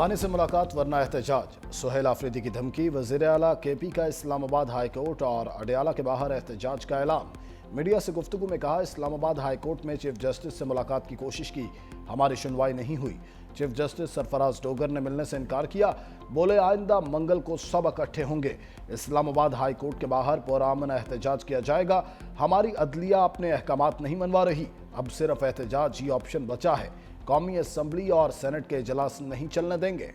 बानी से मुलाकात वरना एहतजाज, सुहेल आफरीदी की धमकी, वज़ीर आला केपी का इस्लामाबाद हाई कोर्ट और अडयाला के बाहर एहतजाज का ऐलान। मीडिया से गुफ्तगू में कहा, इस्लामाबाद हाई कोर्ट में चीफ जस्टिस से मुलाकात की कोशिश की, हमारी सुनवाई नहीं हुई। चीफ जस्टिस सरफराज डोगर ने मिलने से इनकार किया, बोले आइंदा मंगल को सब इकट्ठे होंगे। इस्लामाबाद हाई कोर्ट के बाहर पुरअमन एहतजाज किया जाएगा। हमारी अदलिया अपने अहकामात नहीं मनवा रही, अब सिर्फ एहतजाज ही ऑप्शन बचा है। कौमी असम्बली और सेनेट के इजलास नहीं चलने देंगे।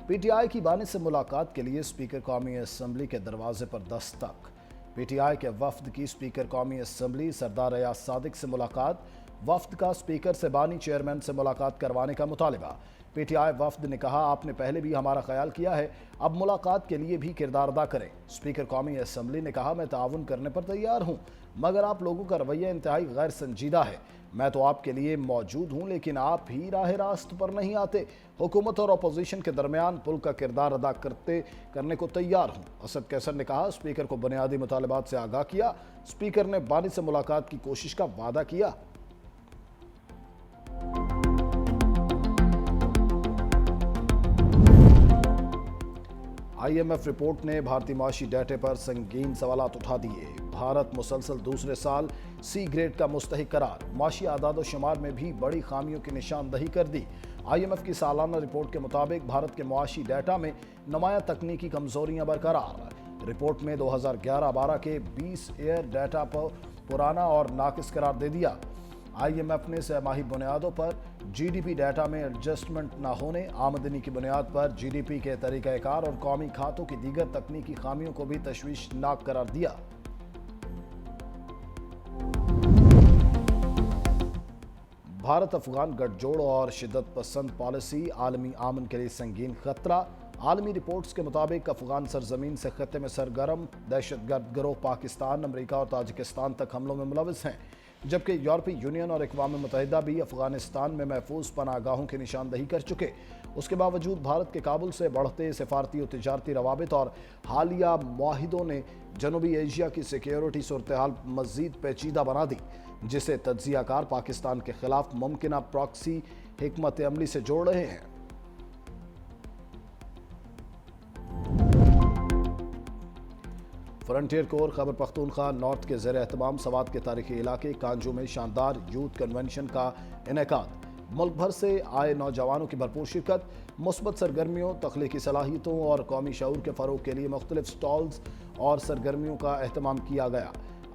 पीटीआई की बानी से मुलाकात के लिए स्पीकर कौमी असम्बली के दरवाजे पर दस्तक। पीटीआई के वफद की स्पीकर कौमी असम्बली सरदार रियाज सादिक से मुलाकात। वफद का स्पीकर से बानी चेयरमैन से मुलाकात करवाने का मुतालिबा। पीटीआई वफद ने कहा, आपने पहले भी हमारा ख्याल किया है, अब मुलाकात के लिए भी किरदार अदा करें। स्पीकर कौमी असम्बली ने कहा, मैं ताउन करने पर तैयार हूं, मगर आप लोगों का रवैया इंतहाई गैर संजीदा है। मैं तो आपके लिए मौजूद हूं, लेकिन आप ही राह रास्त पर नहीं आते। हुकूमत और अपोजिशन के दरमियान पुल का किरदार अदा करने को तैयार हूं। असद कैसर ने कहा, स्पीकर को बुनियादी मुतालिबात से आगाह किया। स्पीकर ने बानी से मुलाकात की कोशिश का वादा किया। IMF रिपोर्ट ने भारतीय माशी डाटे पर संगीन सवालात उठा दिए। भारत मुसलसल दूसरे साल C ग्रेड का मुस्तहिक करार। माशी आदाद शुमार में भी बड़ी खामियों की निशानदही कर दी। IMF की सालाना रिपोर्ट के मुताबिक भारत के मुआशी डाटा में नुमायां तकनीकी कमजोरियां बरकरार। रिपोर्ट में 2011-12 के 20 ईयर डाटा पर पुराना और नाकिस करार दे दिया। IMF ने सहमाही बुनियादों पर GDP डाटा में एडजस्टमेंट न होने, आमदनी की बुनियाद पर GDP के तरीक़ाकार और कौमी खातों की दीगर तकनीकी खामियों को भी तशवीशनाक करार दिया। भारत अफगान गठजोड़ और शिद्दत पसंद पॉलिसी आलमी आमन के लिए संगीन खतरा। आलमी रिपोर्ट्स के मुताबिक अफगान सरजमीन से खत्ते में सरगर्म दहशतगर्द गिरोह पाकिस्तान, अमरीका और ताजिकिस्तान तक हमलों में मुलविस हैं, जबकि यूरोपीय यूनियन और अक़वाम मुत्तहिदा भी अफगानिस्तान में महफूज पनाहगाहों की निशानदही कर चुके। उसके बावजूद भारत के काबुल से बढ़ते सिफारती और तिजारती रवाबित और हालिया मुआहिदों ने जनूबी एशिया की सिक्योरिटी सूरत हाल मज़ीद पेचीदा बना दी, जिसे तज्ज़ियाकार पाकिस्तान के खिलाफ मुमकिन प्रॉक्सी हिकमत अमली से जोड़ रहे हैं। Frontier core Khyber Pakhtunkhwa north के ज़ेर एहतमाम सवात के तारीखी इलाके कांजू में शानदार यूथ कन्वेंशन का इनेकाद। मुल्क भर से आए नौजवानों की भरपूर शिरकत, मुस्बत सरगर्मियों, तख्लीकी सलाहियतों और कौमी शऊर के फ़रोग के लिए मुख्तलिफ स्टॉल्स और सरगर्मियों का अहतमाम किया गया।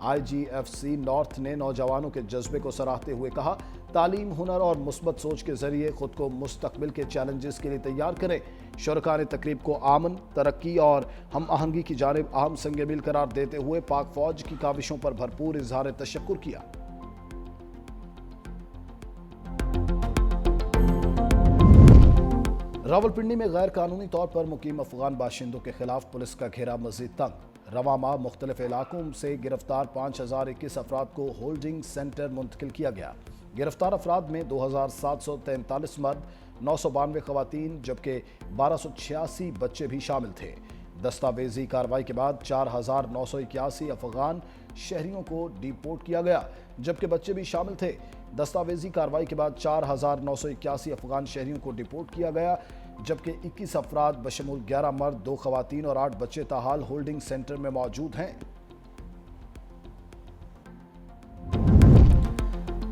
IGFC नॉर्थ ने नौजवानों के जज्बे को सराहते हुए कहा, तालीम, हुनर और मुस्बत सोच के जरिए खुद को मुस्तकबिल के चैलेंजेस के लिए तैयार करें। शुरका ने तकरीब को आमन, तरक्की और हम आहंगी की जानिब अहम संग मील करार देते हुए पाक फौज की काविशों पर भरपूर इजहार तशक्कुर किया। रावलपिंडी में गैर कानूनी तौर पर मुकीम अफगान बाशिंदों के खिलाफ पुलिस का घेरा मजीद तंग। रवा माह मुख्तलिफ इलाकों से गिरफ्तार 5021 अफराद को होल्डिंग सेंटर मुंतकिल किया गया। गिरफ्तार अफराद में 2743 मर्द, 992 खवातीन जबकि 1286 बच्चे भी शामिल थे। दस्तावेजी कार्रवाई के बाद 4981 अफगान शहरियों को डिपोर्ट किया गया, जबकि बच्चे भी शामिल थे। दस्तावेजी कार्रवाई के बाद 4981 अफगान शहरियों को डिपोर्ट किया गया, जबकि 21 अफराद बशमूल 11 मर्द, 2 खवातीन और 8 बच्चे ताहाल होल्डिंग सेंटर में मौजूद हैं।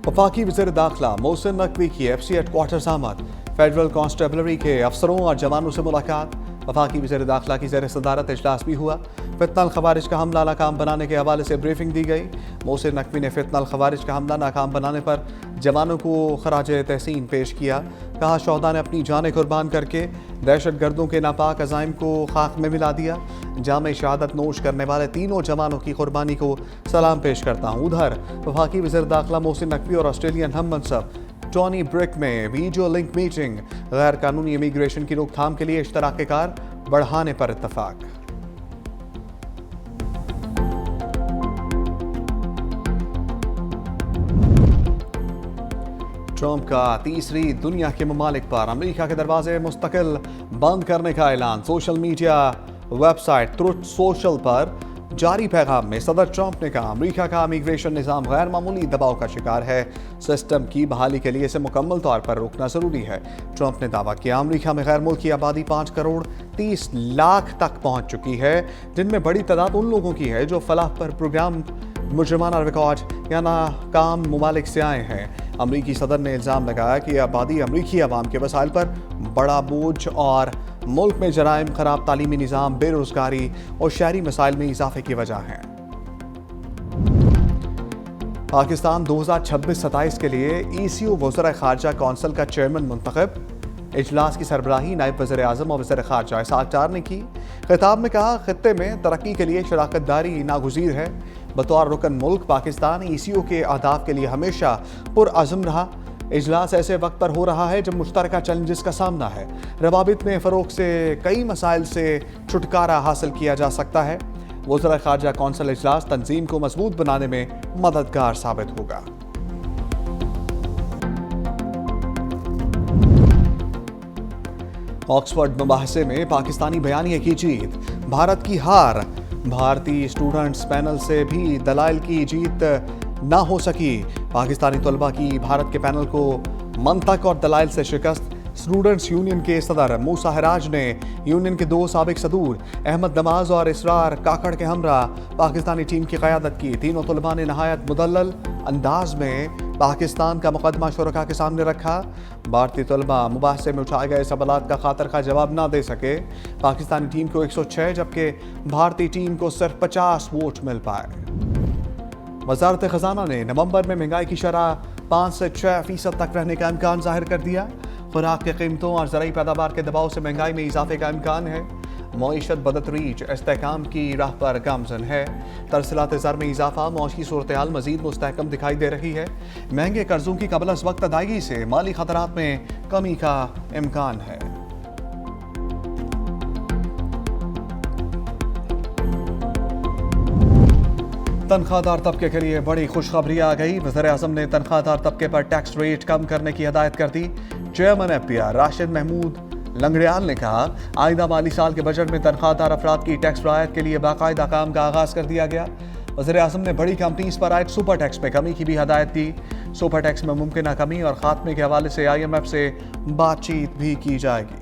वफाकी वज़ीर दाखिला मोहसिन नकवी की FC हेडक्वार्टर्स आमद। फेडरल कांस्टेबलरी के अफसरों और जवानों से मुलाकात। वफाकी वज़ीर दाखिला की ज़ेर सदारत इजलास भी हुआ। फितनल खवारिज का हमला नाकाम बनाने के हवाले से ब्रीफिंग दी गई। मोहसिन नकवी ने फितनल खवारिज का हमला नाकाम बनाने पर जवानों को खराज तहसीन पेश किया। कहा, शोहदा ने अपनी जानें कुर्बान करके दहशत गर्दों के नापाक अज़ाइम को खाक में मिला दिया। जामे शहादत नोश करने वाले तीनों जवानों की कुर्बानी को सलाम पेश करता हूँ। उधर वफाकी वज़ीर दाखिला मोहसिन नकवी और ऑस्ट्रेलियन हम मनसब टॉनी ब्रिक में वीडियो लिंक मीटिंग। गैर कानूनी इमिग्रेशन की रोकथाम के लिए इश्तराक कार बढ़ाने पर इत्तफाक। ट्रंप का तीसरी दुनिया के ममालिक पर अमेरिका के दरवाजे मुस्तकिल बंद करने का ऐलान। Social media website truth social पर जारी पैगाम में सदर ट्रंप ने कहा अमेरिका का इमिग्रेशन निज़ाम गैर मामूली दबाव का शिकार है। सिस्टम की बहाली के लिए इसे मुकम्मल तौर पर रोकना जरूरी है। ट्रंप ने दावा किया अमेरिका में गैर मुल्की आबादी 5 करोड़ 30 लाख तक पहुंच चुकी है, जिनमें बड़ी तादाद उन लोगों की है जो फलाह पर प्रोग्राम मुजरमाना रिकॉर्ड या नाकाम ममालिक से आए हैं। अमरीकी सदर ने इल्ज़ाम लगाया कि आबादी अमरीकी अवाम के वसाइल पर बड़ा बोझ और मुल्क में जराइम, खराब तालीमी निज़ाम, बेरोजगारी और शहरी मसाइल में इजाफे की वजह है। पाकिस्तान 2026-27 के लिए ECU वज़ीर ख़ारजा कौंसिल का चेयरमैन मुंतखब। इजलास की सरबराही नायब वज़ीर आज़म और वज़ीर ख़ारजा इसहाक़ डार ने की। खिताब में कहा खित्ते में तरक्की के लिए शराकत दारी नागुज़ीर है। बतौर रुकन मुल्क पाकिस्तान ECU के अहदाफ के लिए हमेशा पुरअज़्म रहा। इजलास ऐसे वक्त पर हो रहा है जब मुश्तरका चैलेंजेस का सामना है। रवाबित में फ़रोग से कई मसाइल से छुटकारा हासिल किया जा सकता है। वज़ीर ख़ारजा कौंसिल इजलास तंजीम को मजबूत बनाने में मददगार साबित होगा। ऑक्सफोर्ड मुबाहसे में पाकिस्तानी बयानिया की जीत, भारत की हार। भारतीय स्टूडेंट्स पैनल से भी दलाइल की जीत ना हो सकी। पाकिस्तानी तलबा की भारत के पैनल को मंतक और दलाइल से शिकस्त। स्टूडेंट्स यूनियन के सदर मूसा हराज ने यूनियन के 2 साबिक सदूर अहमद नमाज और इसरार काकड़ के हमरा पाकिस्तानी टीम की क़यादत की। तीनों तलबा ने नहायत मुदल्लल अंदाज में पाकिस्तान का मुकदमा शुरका के सामने रखा। भारतीय तलबा मुबाहसे में उठाए गए सवालात का खातर का जवाब ना दे सके। पाकिस्तानी टीम को 106 जबकि भारतीय टीम को सिर्फ 50 वोट मिल पाए। वज़ारत ख़ज़ाना ने नवंबर में महंगाई की शरह 5 से 6% तक रहने का इम्कान जाहिर कर दिया। खुराक की कीमतों और ज़रूरी पैदावार के दबाव से महंगाई में इजाफे का इम्कान है। मईशत बदतरीज इस्तेहकाम की राह पर गामजन है। तरसीलात ज़र में इजाफा, मौशी सूरत-ए-हाल मज़ीद मुस्तहकम दिखाई दे रही है। महंगे कर्जों की कबल अज़ वक्त अदायगी से माली खतरात में कमी का इम्कान है। तनख्वाहदार तबके के लिए बड़ी खुशखबरी आ गई। वज़ीर-ए-आज़म ने तनख्वाहदार तबके पर टैक्स रेट कम करने की हिदायत कर दी। चेयरमैन FPR राशिद महमूद लंगड़ियाल ने कहा आइंदा माली साल के बजट में तनख्वाहदार अफराद की टैक्स रायत के लिए बाकायदा काम का आगाज़ कर दिया गया। वज़ीर-ए-आज़म ने बड़ी कंपनीज पर आयद सुपर टैक्स में कमी की भी हिदायत दी। सुपर टैक्स में मुमकिन कमी और खात्मे के हवाले से IMF से बातचीत भी की जाएगी।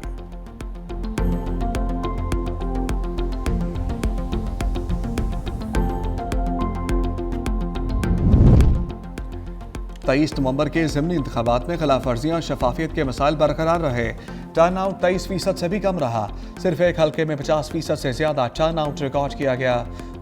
23 नवंबर के ज़िमनी इंतखाबात में खिलाफ वर्जियाँ शफाफियत के मसाइल बरकरार रहे। टर्न आउट 23% से भी कम रहा। सिर्फ एक हल्के में 50% से ज़्यादा टर्न आउट रिकॉर्ड किया गया।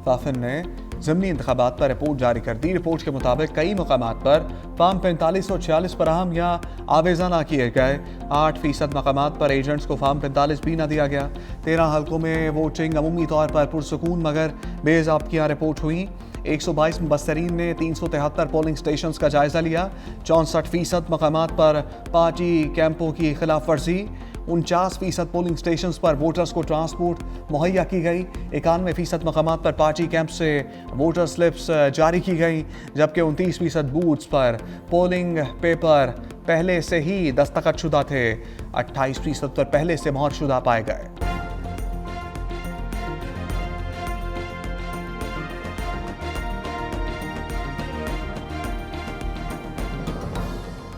फाफिन ने ज़िमनी इंतखाबात पर रिपोर्ट जारी कर दी। रिपोर्ट के मुताबिक कई मकामात पर फार्म 45 और 46 फराहम या आवेज़ा ना किए गए। 8% मकामात पर एजेंट्स को फार्म 45 भी ना दिया गया। 13 हल्कों में वोटिंग अमूमी तौर पर पुरसकून मगर बेज़ाब्तियाँ रिपोर्ट हुई। 122 मुबस्सरीन ने 373 पोलिंग स्टेशंस का जायजा लिया। 64% मकामात पर पार्टी कैंपों की खिलाफ वर्जी। 49% पोलिंग स्टेशंस पर वोटर्स को ट्रांसपोर्ट मुहैया की गई। 91% मकामात पर पार्टी कैंप से वोटर स्लिप्स जारी की गई, जबकि 29% बूथ्स पर पोलिंग पेपर पहले से ही दस्तखत शुदा थे। 28% पर पहले से मोहर शुदा पाए गए।